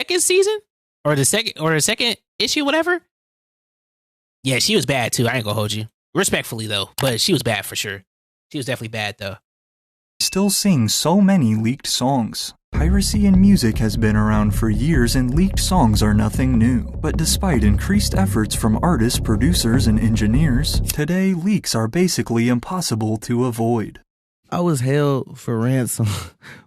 second season or the second issue, whatever. Yeah, she was bad too. I ain't gonna hold you. Respectfully though, but she was bad for sure. She was definitely bad though. Still seeing so many leaked songs. Piracy in music has been around for years and leaked songs are nothing new. But despite increased efforts from artists, producers, and engineers, today leaks are basically impossible to avoid. I was held for ransom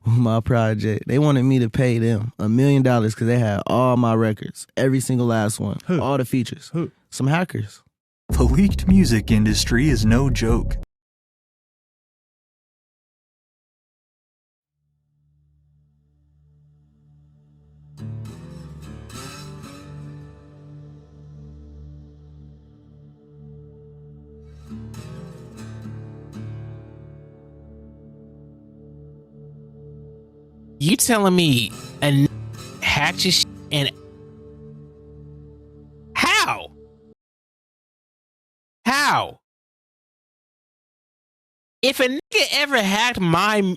with my project. They wanted me to pay them $1 million because they had all my records, every single last one, all the features. Some hackers. The leaked music industry is no joke. You telling me a hacked your shit and how? How? If a nigga ever hacked my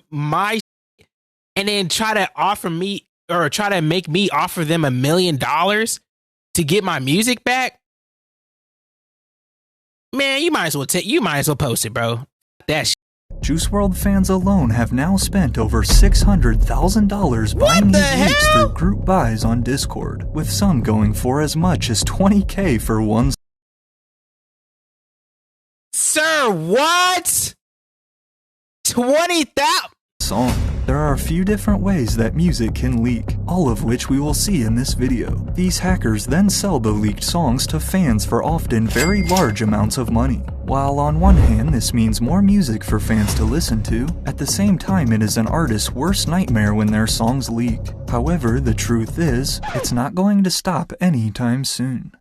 and then try to offer me or try to make me offer them $1 million to get my music back, man, you might as well post it, bro. That shit. Juice WRLD fans alone have now spent over $600,000 buying these leaks through group buys on Discord, with some going for as much as $20,000 for one. Sir, what? 20,000 song. There are a few different ways that music can leak, all of which we will see in this video. These hackers then sell the leaked songs to fans for often very large amounts of money. While on one hand this means more music for fans to listen to, at the same time it is an artist's worst nightmare when their songs leak. However, the truth is, it's not going to stop anytime soon.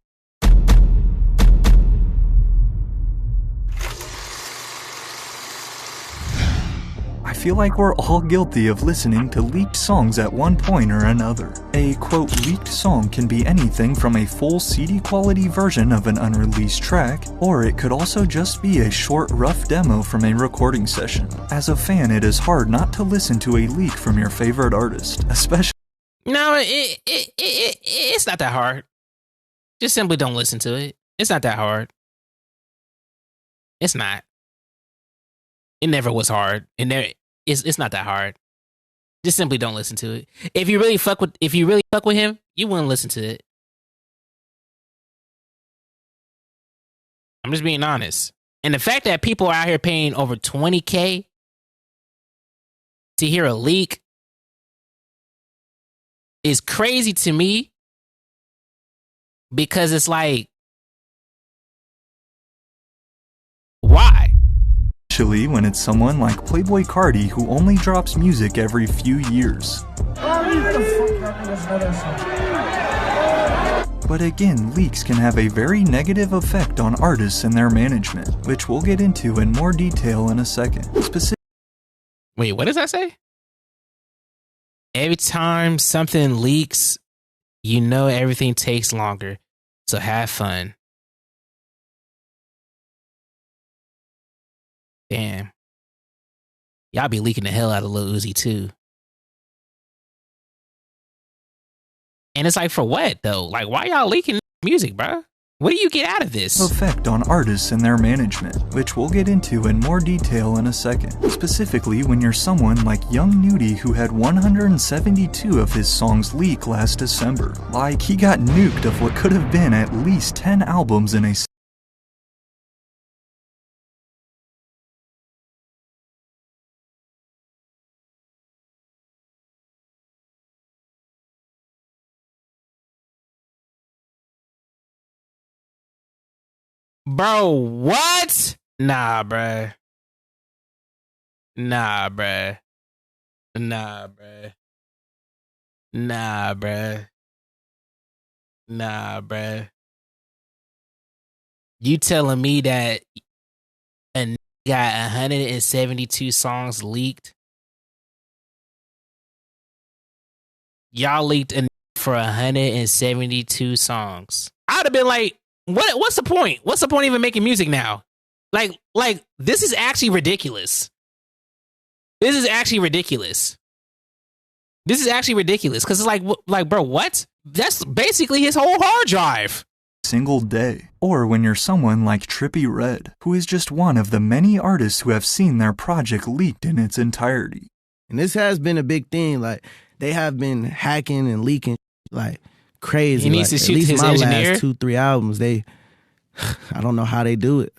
I feel like we're all guilty of listening to leaked songs at one point or another. A quote leaked song can be anything from a full CD quality version of an unreleased track, or it could also just be a short rough demo from a recording session. As a fan, it is hard not to listen to a leak from your favorite artist, especially— No, it's not that hard. Just simply don't listen to it. It's not that hard. It's not. It never was hard. It's not that hard. Just simply don't listen to it. If you really fuck with him, you wouldn't listen to it. I'm just being honest. And the fact that people are out here paying over $20,000 to hear a leak is crazy to me, because it's like, why? Especially when it's someone like Playboi Carti who only drops music every few years. But again, leaks can have a very negative effect on artists and their management, which we'll get into in more detail in a second. Wait, what does that say? Every time something leaks, you know everything takes longer, so have fun. Damn. Y'all be leaking the hell out of Lil Uzi too. And it's like, for what though? Like, why y'all leaking music, bro? What do you get out of this? Effect on artists and their management, which we'll get into in more detail in a second. Specifically when you're someone like Young Nudie, who had 172 of his songs leak last December. Like, he got nuked of what could have been at least 10 albums in a Bro, what? Nah, bruh. Nah, bruh. Nah, bruh. Nah, bruh. Nah, bruh. You telling me that a nigga got 172 songs leaked? Y'all leaked a nigga for 172 songs. I'd have been like, what's the point? What's the point of even making music now? Like this is actually ridiculous. This is actually ridiculous. This is actually ridiculous because it's like, bro, what? That's basically his whole hard drive. Single day. Or when you're someone like Trippie Redd, who is just one of the many artists who have seen their project leaked in its entirety. And this has been a big thing. Like, they have been hacking and leaking like crazy. He needs to shoot at least his my engineer. last 2-3 albums, I don't know how they do it.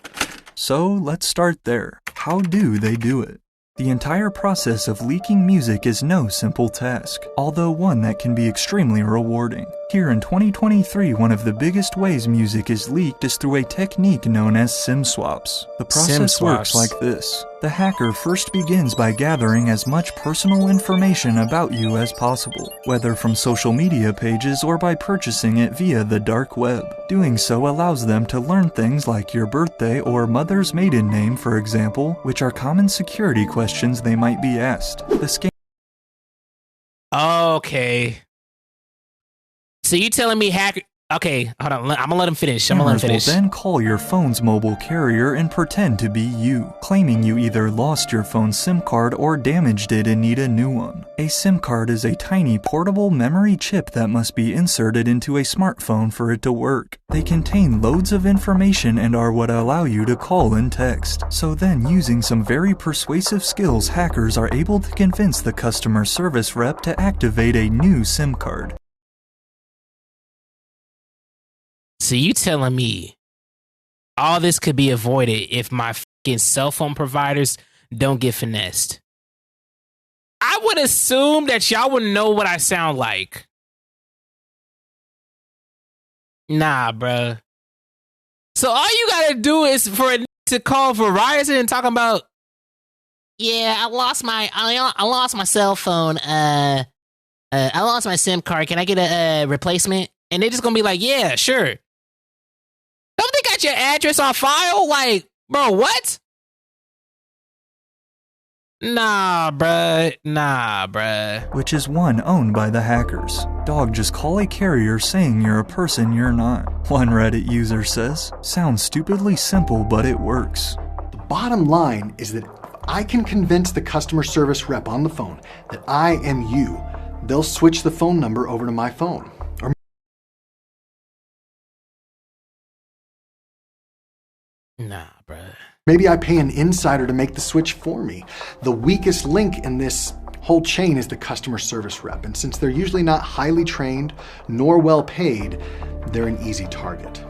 So let's start there. How do they do it? The entire process of leaking music is no simple task, although one that can be extremely rewarding. Here in 2023, one of the biggest ways music is leaked is through a technique known as SIM swaps. The process works like this. The hacker first begins by gathering as much personal information about you as possible, whether from social media pages or by purchasing it via the dark web. Doing so allows them to learn things like your birthday or mother's maiden name, for example, which are common security questions they might be asked. The scam. Okay. So you telling me hacker? Okay, hold on. I'm gonna let him finish. Will then call your phone's mobile carrier and pretend to be you, claiming you either lost your phone's SIM card or damaged it and need a new one. A SIM card is a tiny portable memory chip that must be inserted into a smartphone for it to work. They contain loads of information and are what allow you to call and text. So then, using some very persuasive skills, hackers are able to convince the customer service rep to activate a new SIM card. So you telling me all this could be avoided if my fucking cell phone providers don't get finessed? I would assume that y'all would know what I sound like. Nah, bruh. So all you gotta do is for a to call Verizon and talk about, yeah, I lost my cell phone. I lost my SIM card. Can I get a replacement? And they're just gonna be like, yeah, sure. Don't they got your address on file? Like, bro, what? Nah, bruh. Which is one owned by the hackers. Dog, just call a carrier saying you're a person you're not. One Reddit user says, sounds stupidly simple, but it works. The bottom line is that if I can convince the customer service rep on the phone that I am you, they'll switch the phone number over to my phone. Nah, bruh. Maybe I pay an insider to make the switch for me. The weakest link in this whole chain is the customer service rep, and since they're usually not highly trained nor well paid, they're an easy target.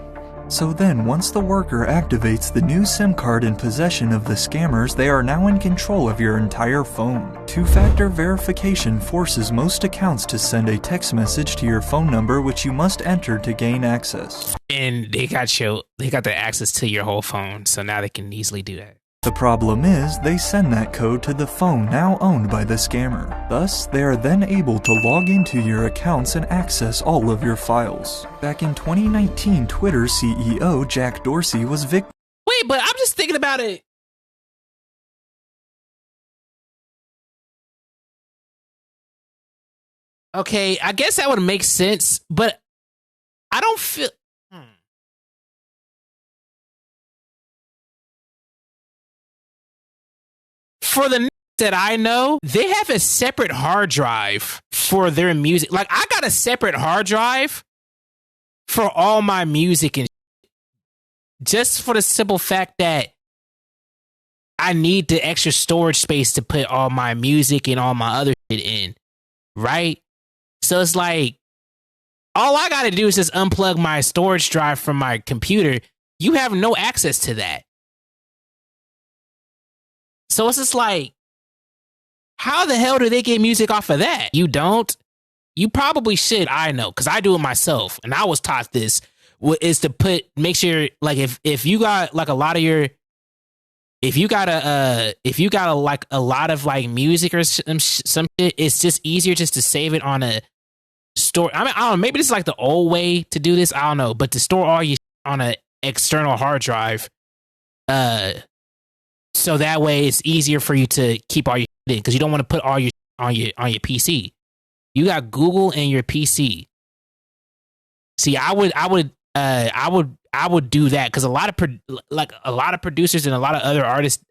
So then, once the worker activates the new SIM card in possession of the scammers, they are now in control of your entire phone. Two-factor verification forces most accounts to send a text message to your phone number, which you must enter to gain access. And they got the access to your whole phone, so now they can easily do that. The problem is, they send that code to the phone now owned by the scammer. Thus, they are then able to log into your accounts and access all of your files. Back in 2019, Twitter CEO Jack Dorsey was victim. Wait, but I'm just thinking about it. Okay, I guess that would make sense, but I don't feel... For the that I know, they have a separate hard drive for their music. Like, I got a separate hard drive for all my music and just for the simple fact that I need the extra storage space to put all my music and all my other shit in, right? So it's like, all I got to do is just unplug my storage drive from my computer. You have no access to that. So it's just like, how the hell do they get music off of that? You don't? You probably should. I know, because I do it myself. And I was taught this, is to make sure, like, if you got like a lot of your, if you got like a lot of like music or some shit, it's just easier just to save it on a store. I mean, I don't know, maybe this is like the old way to do this. I don't know, but to store all your on an external hard drive, so that way it's easier for you to keep all your shit in, because you don't want to put all your on your PC. You got Google and your PC. See, I would do that, because a lot of producers and a lot of other artists.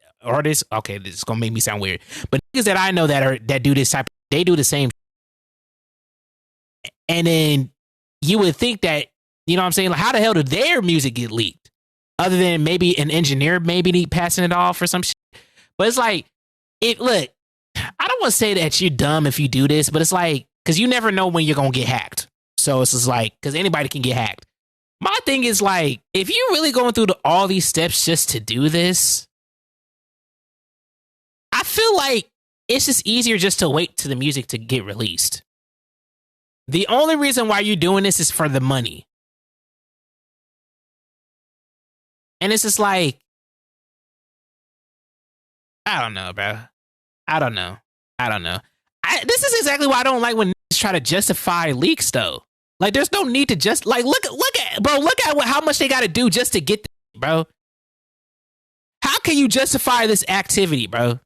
Okay, this is gonna make me sound weird, but niggas that I know that do this type, they do the same. And then you would think that, you know what I'm saying? Like, how the hell did their music get leaked? Other than maybe an engineer maybe passing it off or some shit. But it's like, look, I don't want to say that you're dumb if you do this, but it's like, because you never know when you're going to get hacked. So it's just like, because anybody can get hacked. My thing is like, if you're really going through all these steps just to do this, I feel like it's just easier just to wait to the music to get released. The only reason why you're doing this is for the money. And it's just like, I don't know, bro. I don't know. This is exactly why I don't like when niggas try to justify leaks, though. Like, there's no need to just, like, look at how much they got to do just to get this, bro. How can you justify this activity, bro?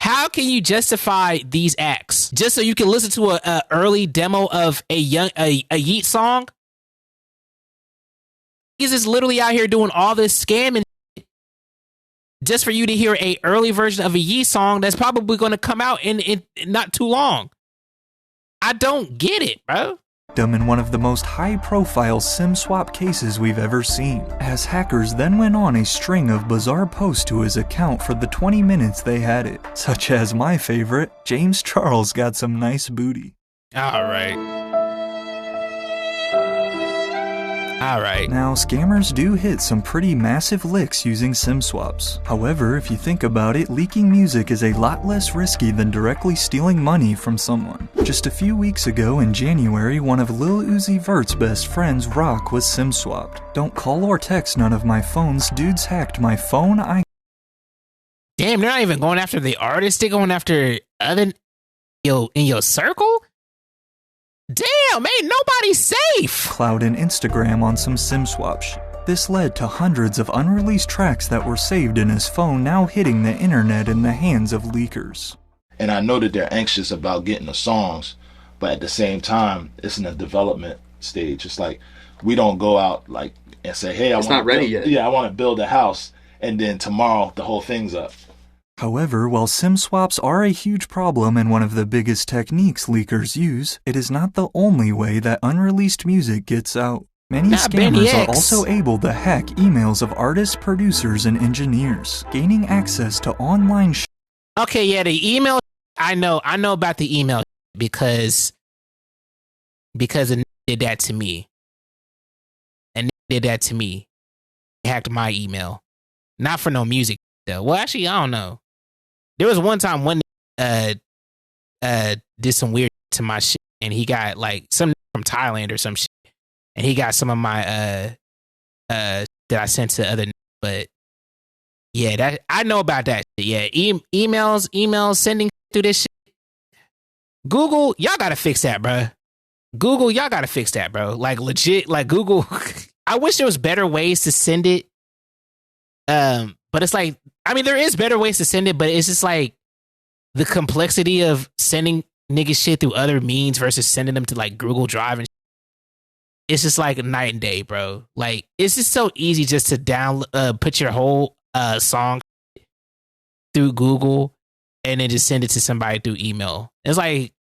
How can you justify these acts just so you can listen to a early demo of a Yeet song? He's just literally out here doing all this scamming just for you to hear a early version of a Yeet song that's probably going to come out in not too long. I don't get it, bro. In one of the most high-profile SIM swap cases we've ever seen, as hackers then went on a string of bizarre posts to his account for the 20 minutes they had it, such as my favorite, James Charles got some nice booty. All right. Now, scammers do hit some pretty massive licks using SIM swaps. However, if you think about it, leaking music is a lot less risky than directly stealing money from someone. Just a few weeks ago in January, one of Lil Uzi Vert's best friends, Rock, was SIM swapped. Don't call or text none of my phones, dudes hacked my phone. Damn, they're not even going after the artist, they're going after other in your circle? Damn, ain't nobody safe. Cloud and Instagram on some SIM swap shit. This led to hundreds of unreleased tracks that were saved in his phone now hitting the internet in the hands of leakers. And I know that they're anxious about getting the songs, but at the same time, it's in a development stage. It's like, we don't go out like and say, hey, it's not ready yet. Yeah, I want to build a house, and then tomorrow the whole thing's up. However, while SIM swaps are a huge problem and one of the biggest techniques leakers use, it is not the only way that unreleased music gets out. Many scammers are also able to hack emails of artists, producers, and engineers, gaining access to online Okay, yeah, the email, I know about the email because it did that to me. And did that to me. They hacked my email. Not for no music, though. Well, actually, I don't know. There was one time one did some weird to my shit, and he got like some from Thailand or some shit, and he got some of my that I sent to other. But yeah, that I know about that shit. Yeah, emails sending through this shit. Google, y'all gotta fix that, bro. Google, y'all gotta fix that, bro. Like legit, like Google. I wish there was better ways to send it. But it's like, I mean, there is better ways to send it, but it's just like the complexity of sending niggas shit through other means versus sending them to like Google Drive and shit. It's just like night and day, bro. Like, it's just so easy just to put your whole song through Google and then just send it to somebody through email. It's like,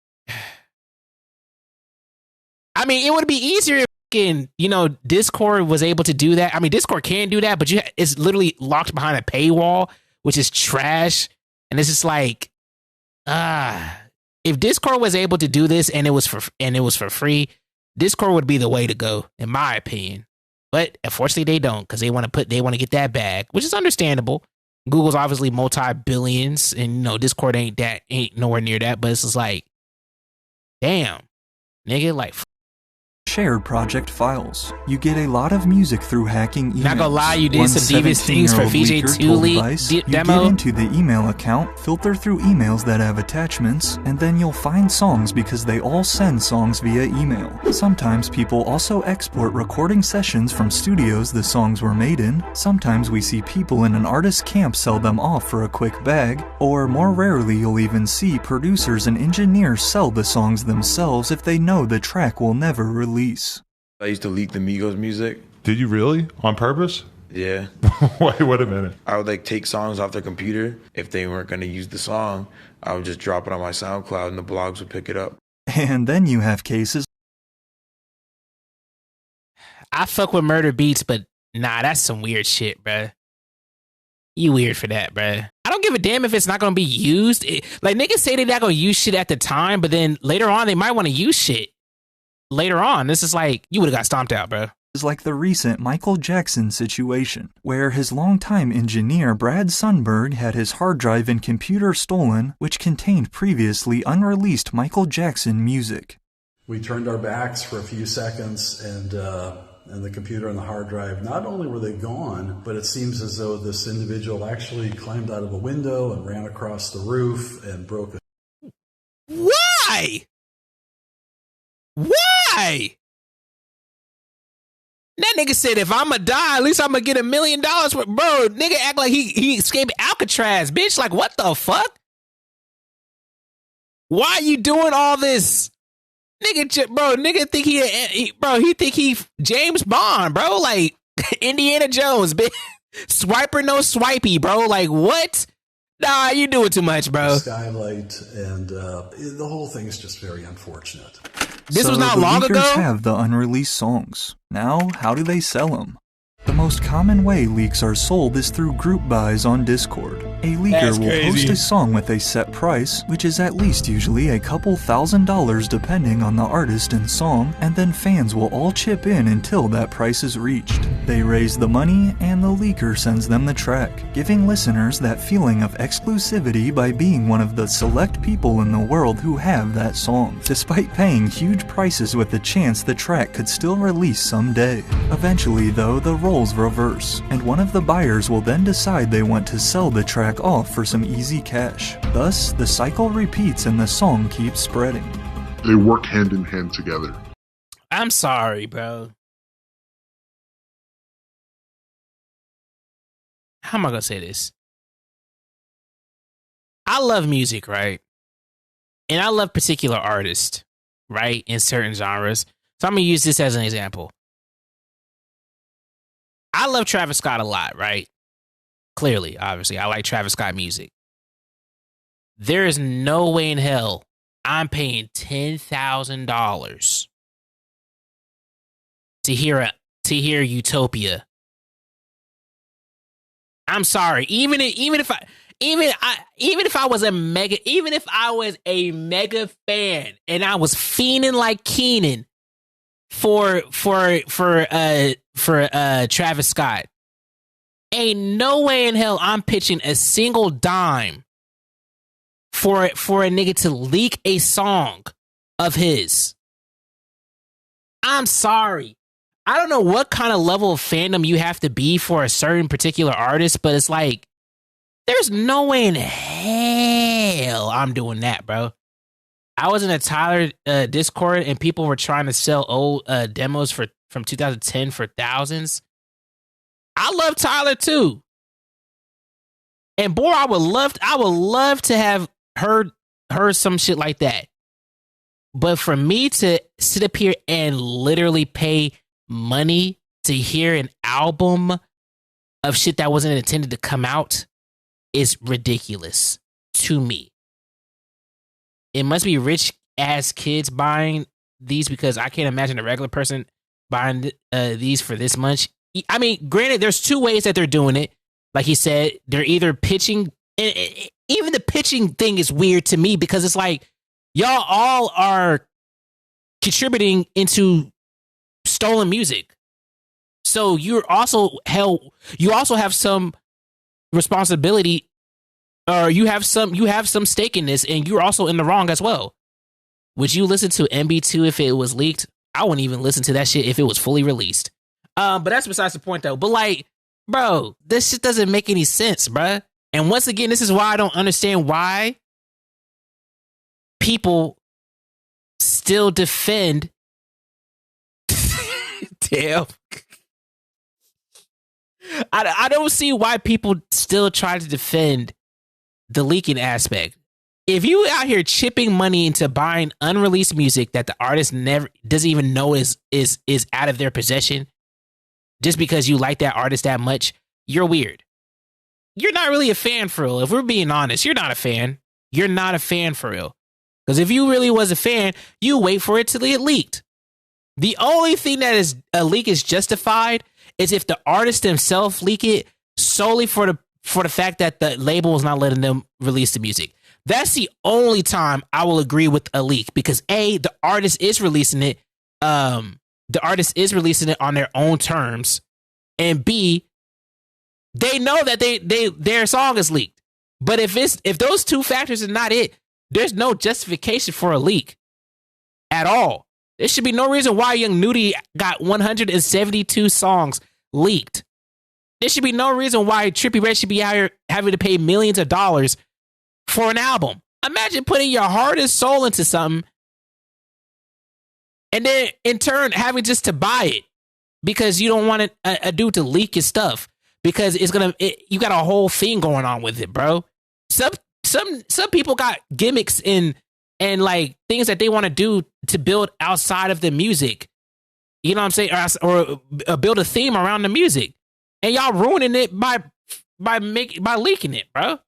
I mean, it would be easier if Discord was able to do that. I mean, Discord can do that, but it's literally locked behind a paywall, which is trash. And it's just like, if Discord was able to do this and it was for free, Discord would be the way to go, in my opinion. But unfortunately, they don't, because they want to get that bag, which is understandable. Google's obviously multi-billions, and Discord ain't nowhere near that. But it's just like, damn, nigga, like. Shared project files. You get a lot of music through hacking emails. Not gonna lie, you did some devious things for VJ2 demo. You get into the email account, filter through emails that have attachments, and then you'll find songs because they all send songs via email. Sometimes people also export recording sessions from studios the songs were made in. Sometimes we see people in an artist camp sell them off for a quick bag, or more rarely you'll even see producers and engineers sell the songs themselves if they know the track will never release. I used to leak the Migos music. Did you really? On purpose? Yeah. Wait a minute. I would take songs off their computer. If they weren't going to use the song, I would just drop it on my SoundCloud and the blogs would pick it up. And then you have cases I fuck with murder beats, but nah, that's some weird shit, bruh. You weird for that, bruh. I don't give a damn if it's not gonna be used. Like niggas say they're not gonna use shit at the time, but then later on they might want to use shit. Later on, this is like you would have got stomped out, bruh. Is like the recent Michael Jackson situation, where his longtime engineer Brad Sundberg had his hard drive and computer stolen, which contained previously unreleased Michael Jackson music. We turned our backs for a few seconds, and the computer and the hard drive, not only were they gone, but it seems as though this individual actually climbed out of a window and ran across the roof and broke a... Why? Why? That nigga said, if I'ma die, at least I'ma get $1 million. Bro, nigga act like he escaped Alcatraz, bitch. Like, what the fuck? Why are you doing all this? Nigga think he think he James Bond, bro. Like, Indiana Jones, bitch. Swiper, no swipey, bro. Like, what? Nah, you doing too much, bro. Skylight, and the whole thing is just very unfortunate. This was not long ago? The leakers have the unreleased songs. Now, how do they sell them? The most common way leaks are sold is through group buys on Discord. A leaker will post a song with a set price, which is at least usually a couple $1,000s depending on the artist and song, and then fans will all chip in until that price is reached. They raise the money, and the leaker sends them the track, giving listeners that feeling of exclusivity by being one of the select people in the world who have that song, despite paying huge prices with the chance the track could still release someday. Eventually, though, the roles reverse, and one of the buyers will then decide they want to sell the track off for some easy cash. Thus, the cycle repeats and the song keeps spreading. They work hand in hand together. I'm sorry, bro. How am I gonna say this? I love music, right? And I love particular artists, right? In certain genres. So I'm gonna use this as an example. I love Travis Scott a lot, right? Clearly, obviously, I like Travis Scott music. There is no way in hell I'm paying $10,000 to hear Utopia. I'm sorry. Even if I was a mega fan and I was fiending like Keenan for Travis Scott, ain't no way in hell I'm pitching a single dime for a nigga to leak a song of his. I'm sorry. I don't know what kind of level of fandom you have to be for a certain particular artist, but it's like, there's no way in hell I'm doing that, bro. I was in a Tyler Discord and people were trying to sell old demos from 2010 for thousands. I love Tyler too. And boy, I would love to have heard some shit like that. But for me to sit up here and literally pay money to hear an album of shit that wasn't intended to come out is ridiculous to me. It must be rich ass kids buying these, because I can't imagine a regular person buying these for this much. I mean, granted, there's two ways that they're doing it. Like he said, they're either pitching, and even the pitching thing is weird to me, because it's like, y'all all are contributing into stolen music. So you also have some responsibility, or you have some stake in this, and you're also in the wrong as well. Would you listen to MB2 if it was leaked? I wouldn't even listen to that shit if it was fully released. But that's besides the point, though. But like, bro, this shit doesn't make any sense, bruh. And once again, this is why I don't understand why people still defend. Damn. I don't see why people still try to defend the leaking aspect. If you out here chipping money into buying unreleased music that the artist never doesn't even know is out of their possession, just because you like that artist that much, you're weird. You're not really a fan for real. If we're being honest, you're not a fan. You're not a fan for real. Because if you really was a fan, you wait for it till it leaked. The only thing that is a leak is justified is if the artist themselves leak it solely for the fact that the label is not letting them release the music. That's the only time I will agree with a leak, because A, the artist is releasing it. The artist is releasing it on their own terms, and B, they know that their song is leaked. But if those two factors are not it, there's no justification for a leak at all. There should be no reason why Young Nudie got 172 songs leaked. There should be no reason why Trippie Redd should be out here having to pay millions of dollars for an album. Imagine putting your heart and soul into something and then in turn having just to buy it because you don't want a dude to leak his stuff because you got a whole thing going on with it, bro. Some people got gimmicks and like things that they want to do to build outside of the music. You know what I'm saying? Or build a theme around the music. And y'all ruining it by leaking it, bro.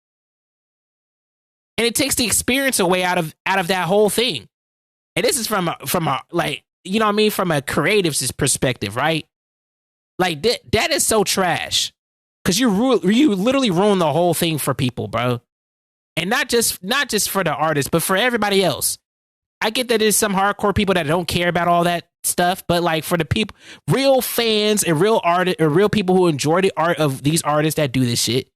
And it takes the experience away out of that whole thing. And this is from a like, you know what I mean, from a creative's perspective, right? Like that is so trash. Cause you literally ruin the whole thing for people, bro. And not just for the artist, but for everybody else. I get that there's some hardcore people that don't care about all that stuff, but like for the people, real fans and real artists or real people who enjoy the art of these artists that do this shit,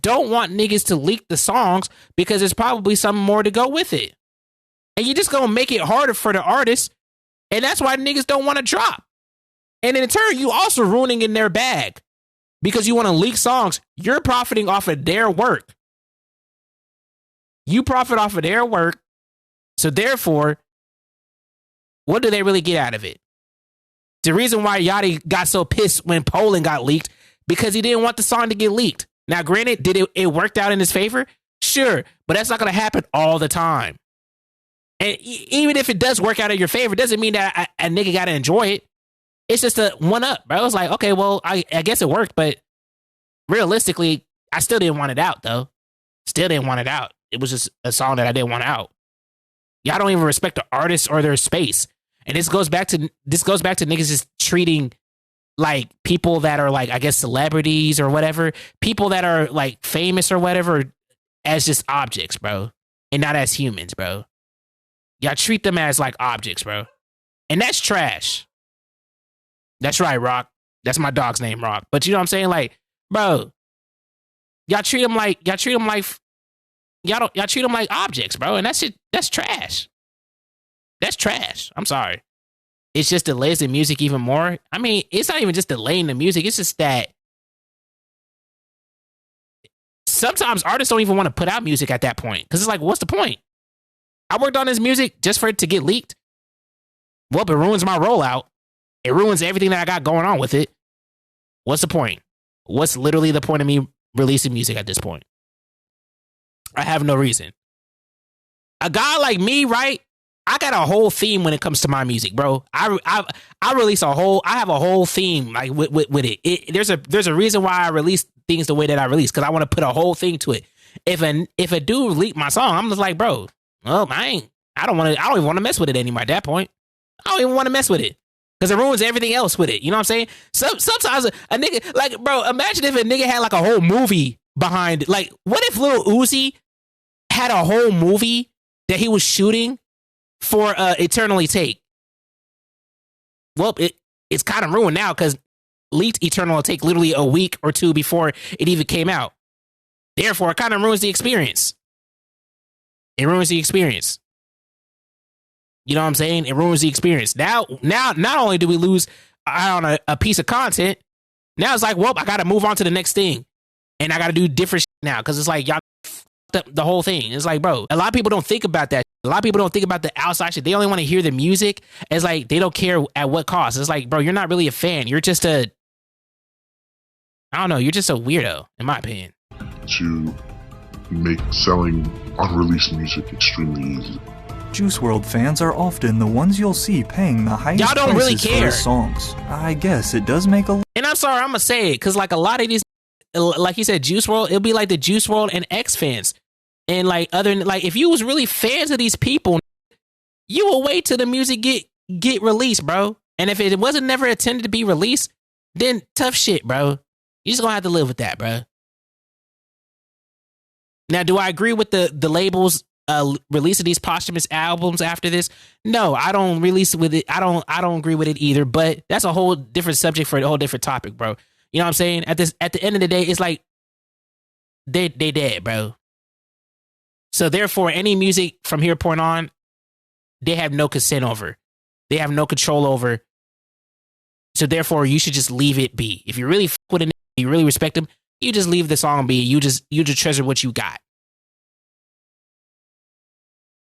don't want niggas to leak the songs because there's probably something more to go with it. And you're just gonna make it harder for the artists, and that's why niggas don't want to drop. And in turn, you also ruining in their bag because you want to leak songs. You're profiting off of their work. You profit off of their work. So therefore, what do they really get out of it? The reason why Yachty got so pissed when Poland got leaked, because he didn't want the song to get leaked. Now, granted, did it worked out in his favor? Sure, but that's not going to happen all the time. And even if it does work out in your favor, doesn't mean that a nigga got to enjoy it. It's just a one-up, bro. It's like, okay, well, I guess it worked, but realistically, I still didn't want it out, though. Still didn't want it out. It was just a song that I didn't want out. Y'all don't even respect the artist or their space. And this goes back to niggas just treating like people that are like, I guess, celebrities or whatever, people that are like famous or whatever as just objects, bro. And not as humans, bro. Y'all treat them as like objects, bro. And that's trash. That's right, Rock. That's my dog's name, Rock. But you know what I'm saying? Like, bro, y'all treat them like objects, bro. And that's trash. That's trash. I'm sorry. It's just delays the music even more. I mean, it's not even just delaying the music. It's just that sometimes artists don't even want to put out music at that point. Because it's like, what's the point? I worked on this music just for it to get leaked. Well, it ruins my rollout. It ruins everything that I got going on with it. What's the point? What's literally the point of me releasing music at this point? I have no reason. A guy like me, right? I got a whole theme when it comes to my music, bro. I have a whole theme like with it. There's a reason why I release things the way that I release, because I want to put a whole thing to it. If a dude leaked my song, I'm just like, bro, well, I don't even want to mess with it anymore at that point. I don't even want to mess with it. Because it ruins everything else with it. You know what I'm saying? Sometimes a nigga, like, bro, imagine if a nigga had like a whole movie behind it. Like, what if Lil Uzi had a whole movie that he was shooting for Eternally Take? Well, it's kind of ruined now because leaked Eternal Take literally a week or two before it even came out. Therefore, it kind of ruins the experience. It ruins the experience. You know what I'm saying? It ruins the experience. Now, not only do we lose out on a piece of content, now it's like, well, I got to move on to the next thing. And I got to do different shit now because it's like, y'all f***ed up the whole thing. It's like, bro, a lot of people don't think about that. A lot of people don't think about the outside shit. They only want to hear the music. It's like, they don't care at what cost. It's like, bro, you're not really a fan. You're just I don't know. You're just a weirdo, in my opinion. To make selling unreleased music extremely easy. Juice WRLD fans are often the ones you'll see paying the highest Y'all don't prices really care for his songs. I guess it does make a... And I'm sorry, I'm going to say it, because like a lot of these, like you said, Juice WRLD, it'll be like the Juice WRLD and X fans. And like if you was really fans of these people, you will wait till the music get get released, bro. And if it wasn't never intended to be released, then tough shit, bro. You just gonna have to live with that, bro. Now, do I agree with the labels releasing these posthumous albums after this? No, I don't release with it. I don't agree with it either. But that's a whole different subject for a whole different topic, bro. You know what I'm saying? At the end of the day, it's like they dead, bro. So therefore, any music from here point on, they have no consent over. They have no control over. So therefore, you should just leave it be. If you really fuck with it, you really respect them, you just leave the song be. You just treasure what you got.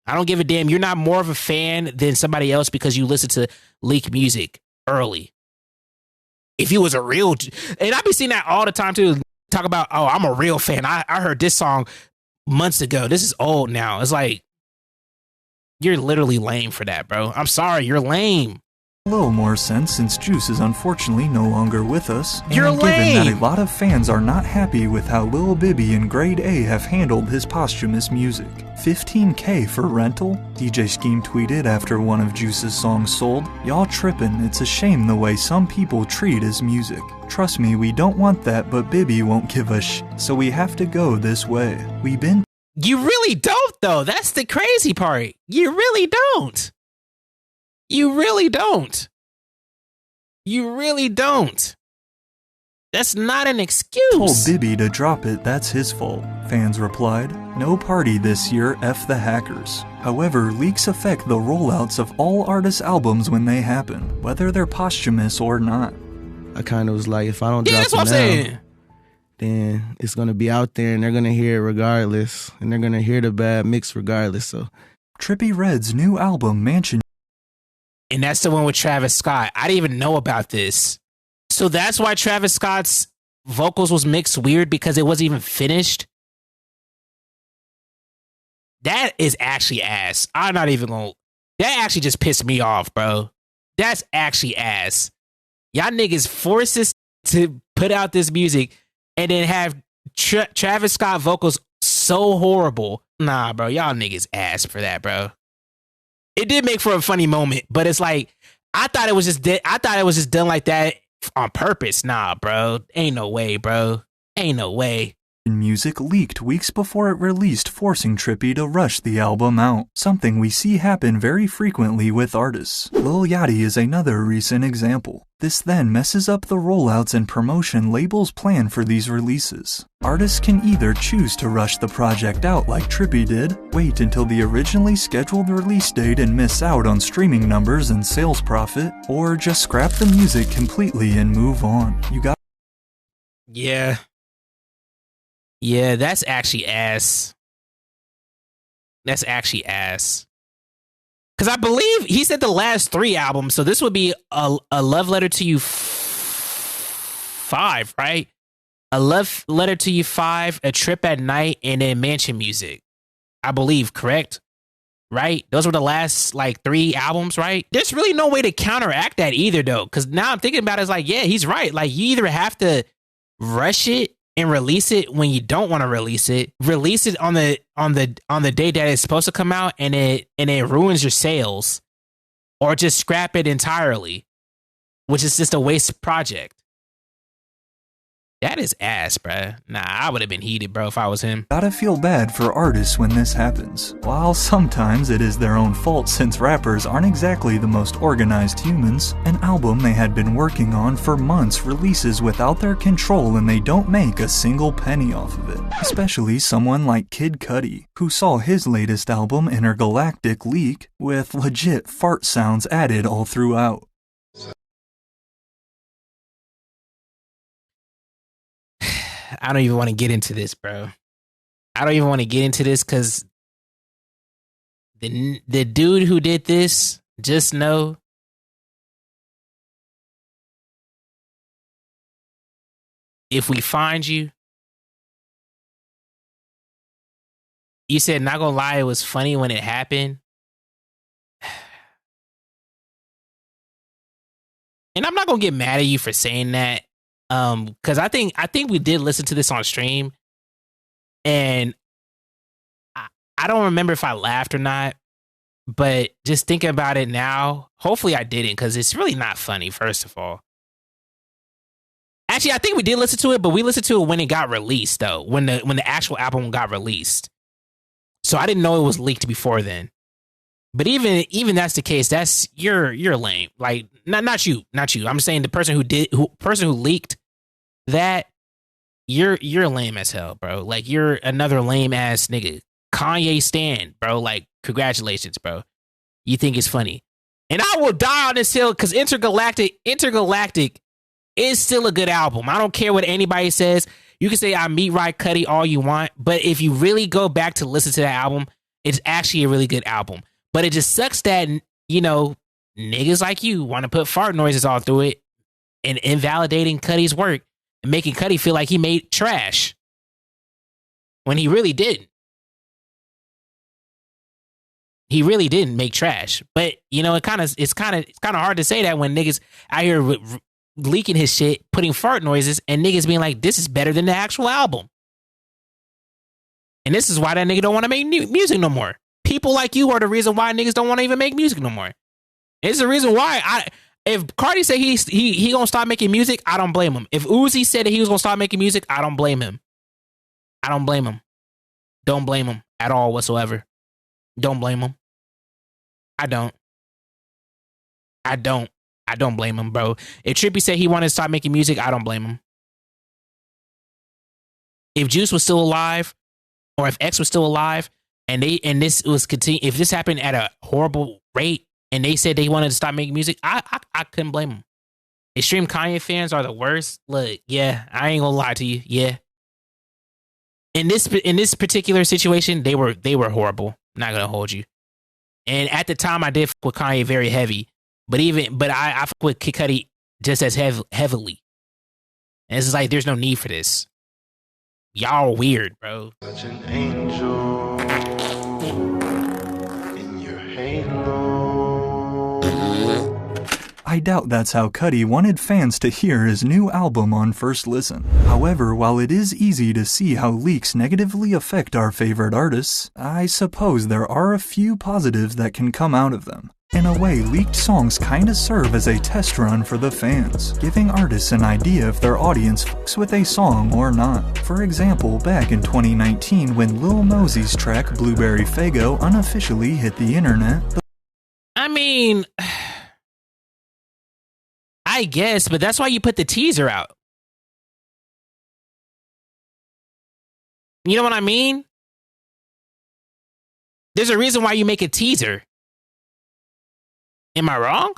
I don't give a damn. You're not more of a fan than somebody else because you listen to leak music early. If you was a real, and I be seeing that all the time too. Talk about, oh, I'm a real fan. I heard this song months ago. This is old now. It's like, you're literally lame for that, bro. I'm sorry, you're lame. A little more sense since Juice is unfortunately no longer with us. You're and lame. Given that a lot of fans are not happy with how Lil Bibby and Grade A have handled his posthumous music. $15K for rental? DJ Scheme tweeted after one of Juice's songs sold. Y'all trippin', it's a shame the way some people treat his music. Trust me, we don't want that, but Bibby won't give a so we have to go this way. We been. You really don't, though. That's the crazy part. You really don't. You really don't. You really don't. That's not an excuse. Told Bibby to drop it, that's his fault. Fans replied, no party this year, F the hackers. However, leaks affect the rollouts of all artists' albums when they happen, whether they're posthumous or not. I kind of was like, if I don't drop that's what I'm it saying. now, then it's going to be out there and they're going to hear it regardless. And they're going to hear the bad mix regardless. So, Trippie Redd's new album, Mansion. And that's the one with Travis Scott. I didn't even know about this. So that's why Travis Scott's vocals was mixed weird because it wasn't even finished. That is actually ass. I'm not even gonna. That actually just pissed me off, bro. That's actually ass. Y'all niggas force us to put out this music and then have Travis Scott vocals so horrible. Nah, bro. Y'all niggas ass for that, bro. It did make for a funny moment, but it's like I thought it was just done like that on purpose. Nah, bro. Ain't no way, bro. Ain't no way. Music leaked weeks before it released, forcing Trippie to rush the album out, something we see happen very frequently with artists. Lil Yachty is another recent example. This then messes up the rollouts and promotion labels plan for these releases. Artists can either choose to rush the project out like Trippie did, wait until the originally scheduled release date and miss out on streaming numbers and sales profit, or just scrap the music completely and move on. You got. Yeah, that's actually ass. That's actually ass. Because I believe he said the last 3 albums, so this would be a Love Letter to You 5, right? A Love Letter to You 5, A Trip at Night, and then Mansion Music. I believe, correct? Right? Those were the last, 3 albums, right? There's really no way to counteract that either, though. Because now I'm thinking about it, it's like, yeah, he's right. Like, you either have to rush it and release it when you don't want to release it on the day that it's supposed to come out, and it ruins your sales, or just scrap it entirely, which is just a waste project. That is ass, bruh. Nah, I would have been heated, bro, if I was him. Gotta feel bad for artists when this happens. While sometimes it is their own fault since rappers aren't exactly the most organized humans, an album they had been working on for months releases without their control and they don't make a single penny off of it. Especially someone like Kid Cudi, who saw his latest album Intergalactic leak with legit fart sounds added all throughout. I don't even want to get into this, bro. I don't even want to get into this because the dude who did this, just know if we find you, you said, not gonna lie, it was funny when it happened. And I'm not gonna get mad at you for saying that. Because I think we did listen to this on stream, and I don't remember if I laughed or not, But just thinking about it now, hopefully I didn't, because it's really not funny, first of all. Actually, I think we did listen to it, but we listened to it when it got released, though, when the actual album got released. So I didn't know it was leaked before then. But even that's the case, that's you're lame. Like not you. I'm saying the person who leaked that, you're lame as hell, bro. Like you're another lame ass nigga. Kanye stan, bro. Like congratulations, bro. You think it's funny. And I will die on this hill because Intergalactic is still a good album. I don't care what anybody says. You can say I meet Ride Cudi all you want, but if you really go back to listen to that album, it's actually a really good album. But it just sucks that, you know, niggas like you want to put fart noises all through it and invalidating Cudi's work and making Cudi feel like he made trash when he really didn't. He really didn't make trash. But, you know, it's kind of hard to say that when niggas out here leaking his shit, putting fart noises, and niggas being like, this is better than the actual album. And this is why that nigga don't want to make music no more. People like you are the reason why niggas don't want to even make music no more. It's the reason why if Cardi said he gonna stop making music, I don't blame him. If Uzi said that he was gonna stop making music, I don't blame him. I don't blame him. Don't blame him at all whatsoever. Don't blame him. I don't blame him, bro. If Trippie said he wanted to stop making music, I don't blame him. If Juice was still alive, or if X was still alive, and this was if this happened at a horrible rate, and they said they wanted to stop making music, I couldn't blame them. Extreme Kanye fans are the worst. Look, yeah, I ain't gonna lie to you. Yeah, in this particular situation, they were horrible. Not gonna hold you. And at the time, I did fuck with Kanye very heavy, but I fuck with Kid Cudi just as heavily. And it's just like there's no need for this. Y'all are weird, bro. Such an angel in your halo. I doubt that's how Cudi wanted fans to hear his new album on first listen. However, while it is easy to see how leaks negatively affect our favorite artists, I suppose there are a few positives that can come out of them. In a way, leaked songs kinda serve as a test run for the fans, giving artists an idea if their audience fucks with a song or not. For example, back in 2019 when Lil Mosey's track Blueberry Faygo unofficially hit the internet. I mean, I guess, but that's why you put the teaser out. You know what I mean? There's a reason why you make a teaser. Am I wrong?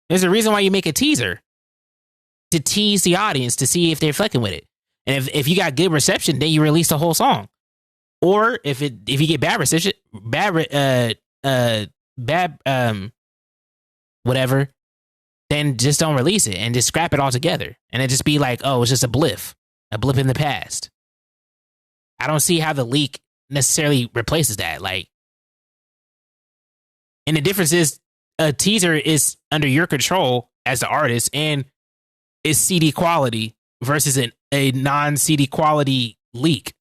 There's a reason why you make a teaser. To tease the audience to see if they're fucking with it. And if you got good reception, then you release the whole song. Or if you get bad reception, whatever, then just don't release it and just scrap it altogether. And it just be like, oh, it's just a blip in the past. I don't see how the leak necessarily replaces that. Like, and the difference is a teaser is under your control as the artist and is CD quality versus a non-CD quality leak.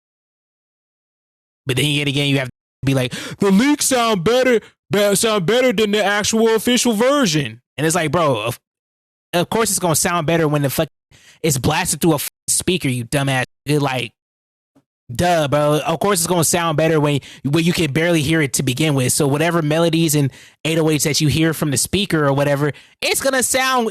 But then yet again, you have to be like, the leaks sound better than the actual official version. And it's like, bro, of course it's going to sound better when it's blasted through a speaker, you dumbass. Like, duh, bro. Of course it's going to sound better when you can barely hear it to begin with. So whatever melodies and 808s that you hear from the speaker or whatever, it's going to sound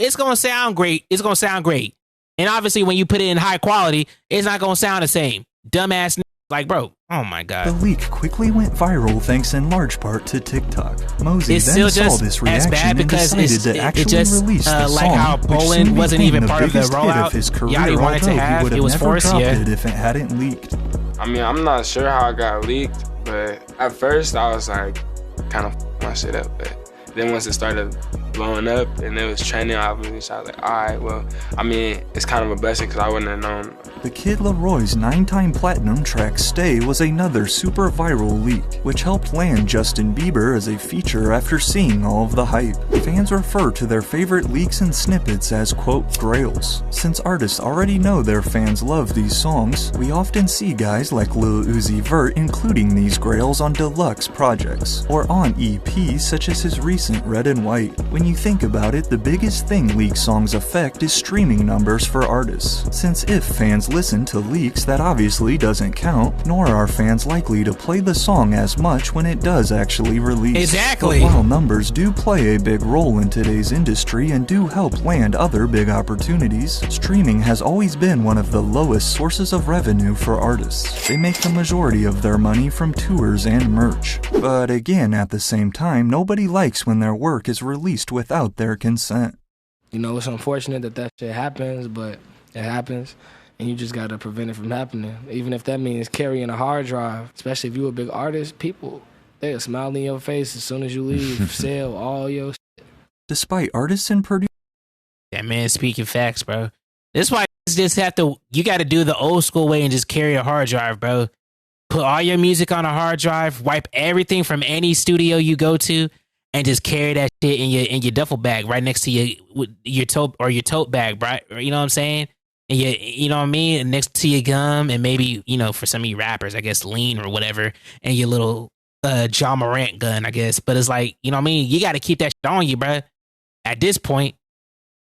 great. It's going to sound great. And obviously when you put it in high quality, it's not going to sound the same. Dumbass. Like, bro, oh my God. The leak quickly went viral thanks in large part to TikTok. Mosey it's then still saw this reaction and decided to actually release the song, like how Poland wasn't even part of the rollout. Of his career, Yachty wanted to have, it was forced, yeah. It if it hadn't leaked. I mean, I'm not sure how it got leaked, but at first I was like, kind of my shit up. But then once it started blowing up and it was trending, obviously. So I was like, all right, well, I mean, it's kind of a blessing because I wouldn't have known. The Kid Leroy's 9-time platinum track Stay was another super viral leak, which helped land Justin Bieber as a feature after seeing all of the hype. Fans refer to their favorite leaks and snippets as, quote, grails. Since artists already know their fans love these songs, we often see guys like Lil Uzi Vert including these grails on deluxe projects, or on EPs such as his recent Red and White. When you think about it, the biggest thing leaked songs affect is streaming numbers for artists, since if fans listen to leaks, that obviously doesn't count, nor are fans likely to play the song as much when it does actually release. Exactly. But while numbers do play a big role in today's industry and do help land other big opportunities, streaming has always been one of the lowest sources of revenue for artists. They make the majority of their money from tours and merch. But again, at the same time, nobody likes when their work is released without their consent. You know, it's unfortunate that shit happens, but it happens. And you just gotta prevent it from happening. Even if that means carrying a hard drive, especially if you're a big artist, people, they'll smile in your face as soon as you leave, sell all your shit. Despite artists and producers... That man speaking facts, bro. That's why you gotta do the old school way and just carry a hard drive, bro. Put all your music on a hard drive, wipe everything from any studio you go to, and just carry that shit in your duffel bag right next to your tote bag, right? You know what I'm saying? And you know what I mean? And next to your gum, and maybe, you know, for some of you rappers, I guess lean or whatever, and your little John Morant gun, I guess. But it's like, you know what I mean? You got to keep that shit on you, bro. At this point,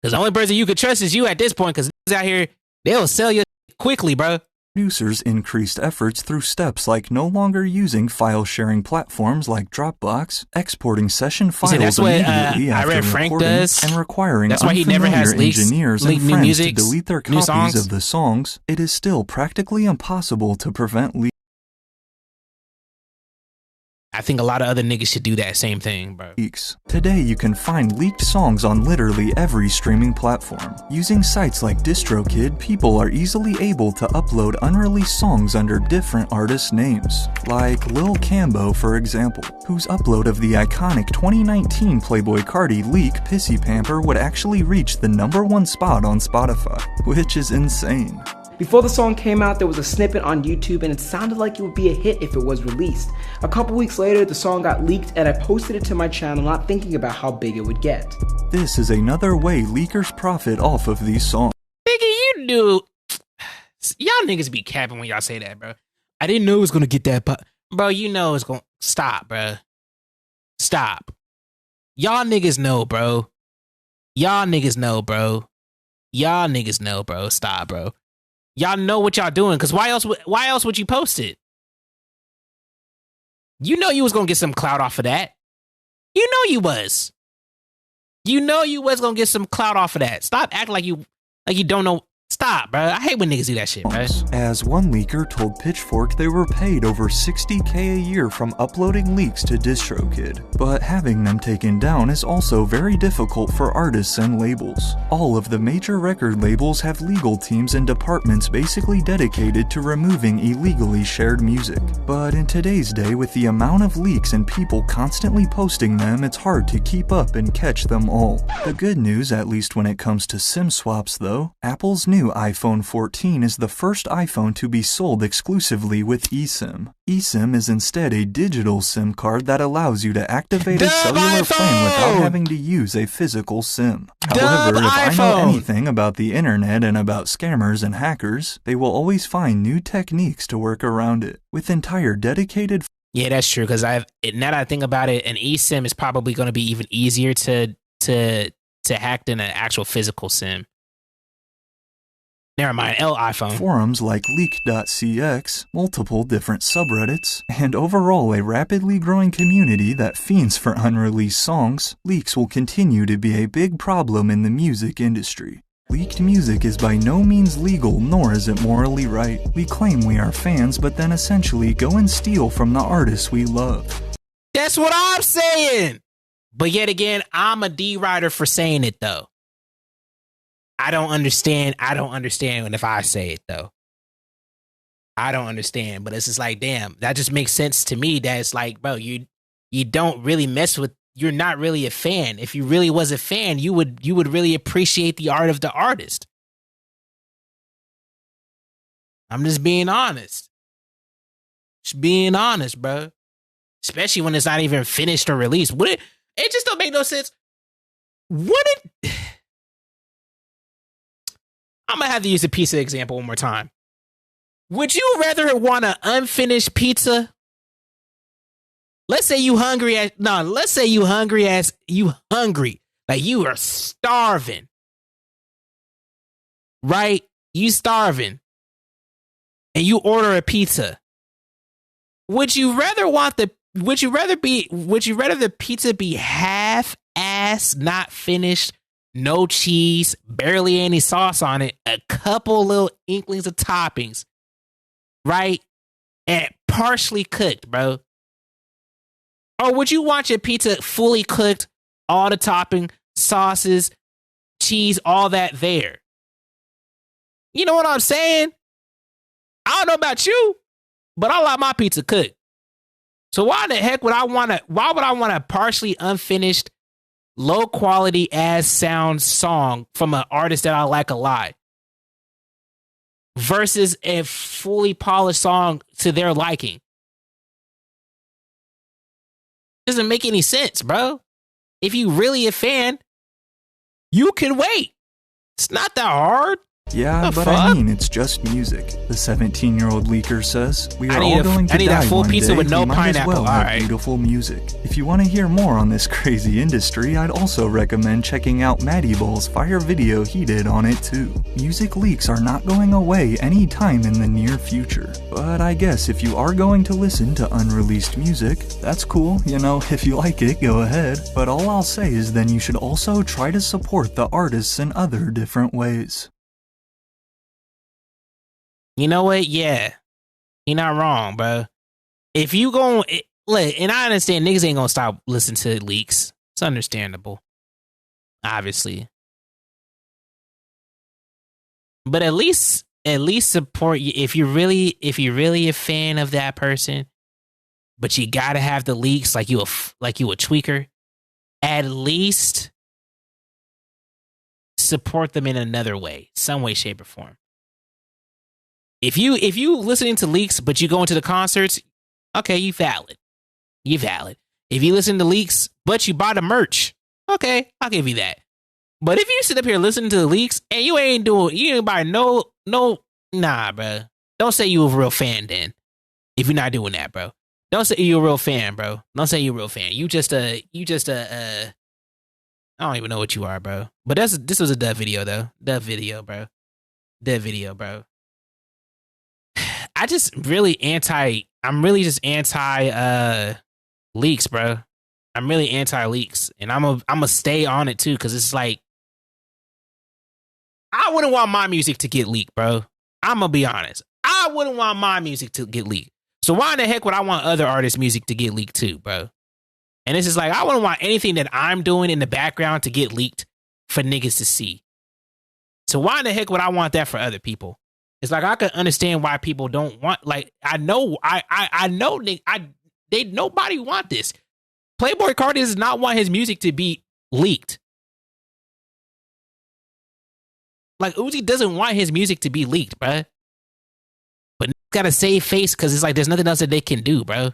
because the only person you could trust is you at this point. Because out here, they'll sell you quickly, bro. Producers increased efforts through steps like no longer using file-sharing platforms like Dropbox, exporting session files immediately after recording, and requiring unfamiliar engineers and friends to delete their copies of the songs. It is still practically impossible to prevent leaks. I think a lot of other niggas should do that same thing, bro. Today, you can find leaked songs on literally every streaming platform. Using sites like DistroKid, people are easily able to upload unreleased songs under different artists' names, like Lil Cambo, for example, whose upload of the iconic 2019 Playboi Carti leak Pissy Pamper would actually reach the #1 spot on Spotify, which is insane. Before the song came out, there was a snippet on YouTube and it sounded like it would be a hit if it was released. A couple weeks later, the song got leaked and I posted it to my channel not thinking about how big it would get. This is another way leakers profit off of these songs. Nigga, you knew. Y'all niggas be capping when y'all say that, bro. I didn't know it was gonna get that, but bro, you know it's gonna stop, bro. Stop. Y'all niggas know, bro. Y'all niggas know, bro. Y'all niggas know, bro. Stop, bro. Y'all know what y'all doing, because why else would you post it? You know you was gonna get some clout off of that. You know you was. You know you was gonna get some clout off of that. Stop acting like you don't know. Stop, bro. I hate when niggas do that shit, bro. As one leaker told Pitchfork they were paid over $60K a year from uploading leaks to DistroKid. But having them taken down is also very difficult for artists and labels. All of the major record labels have legal teams and departments basically dedicated to removing illegally shared music. But in today's day, with the amount of leaks and people constantly posting them, it's hard to keep up and catch them all. The good news, at least when it comes to SIM swaps though, Apple's new iPhone 14 is the first iPhone to be sold exclusively with eSIM. eSIM is instead a digital SIM card that allows you to activate a cellular plan without having to use a physical SIM. However, if I know anything about the internet and about scammers and hackers, they will always find new techniques to work around it. With entire dedicated... Yeah, that's true, because now that I think about it, an eSIM is probably going to be even easier to hack than an actual physical SIM. Never mind, iPhone. Forums like leak.cx, multiple different subreddits, and overall a rapidly growing community that fiends for unreleased songs, leaks will continue to be a big problem in the music industry. Leaked music is by no means legal, nor is it morally right. We claim we are fans, but then essentially go and steal from the artists we love. That's what I'm saying! But yet again, I'm a D-rider for saying it, though. I don't understand if I say it, though. I don't understand, but it's just like, damn, that just makes sense to me that it's like, bro, you don't really mess with you're not really a fan. If you really was a fan, you would really appreciate the art of the artist. I'm just being honest. Just being honest, bro. Especially when it's not even finished or released. It just don't make no sense. I'm gonna have to use the pizza example one more time. Would you rather want an unfinished pizza? Let's say you hungry. Like you are starving. Right? You starving. And you order a pizza. Would you rather the pizza be half-ass, not finished, no cheese, barely any sauce on it, a couple little inklings of toppings, right? And partially cooked, bro? Or would you want your pizza fully cooked, all the topping, sauces, cheese, all that there? You know what I'm saying? I don't know about you, but I like my pizza cooked. So why would I want a partially unfinished, low quality ass sound song from an artist that I like a lot versus a fully polished song to their liking? Doesn't make any sense, bro. If you really a fan, you can wait. It's not that hard. Yeah, but I mean, it's just music. The 17-year-old leaker says, we are all going to die one day. With no we might as pineapple. well have beautiful music. If you want to hear more on this crazy industry, I'd also recommend checking out Maddie Ball's fire video he did on it too. Music leaks are not going away anytime in the near future. But I guess if you are going to listen to unreleased music, that's cool. You know, if you like it, go ahead. But all I'll say is then you should also try to support the artists in other different ways. You know what? Yeah. You're not wrong, bro. If you go, and I understand niggas ain't gonna stop listening to leaks. It's understandable. Obviously. But at least support you if you're really a fan of that person, but you gotta have the leaks like you a tweaker. At least support them in another way, some way, shape, or form. If you listening to leaks, but you go into the concerts, okay, you valid. You valid. If you listen to leaks, but you buy the merch, okay, I'll give you that. But if you sit up here listening to the leaks and you ain't buy nah, bro. Don't say you a real fan then. If you're not doing that, bro. Don't say you're a real fan, bro. Don't say you're a real fan. You just I don't even know what you are, bro. But this was a dub video though. Dub video, bro. I'm really just anti leaks, bro. I'm really anti leaks, and I'm a stay on it too, because it's like I wouldn't want my music to get leaked, bro. I'm gonna be honest. I wouldn't want my music to get leaked. So why in the heck would I want other artists' music to get leaked too, bro? And it's just like I wouldn't want anything that I'm doing in the background to get leaked for niggas to see. So why in the heck would I want that for other people? It's like I can understand why people don't want. Like nobody want this. Playboy Cardi does not want his music to be leaked. Like Uzi doesn't want his music to be leaked, bro. But got to save face because it's like there's nothing else that they can do, bro.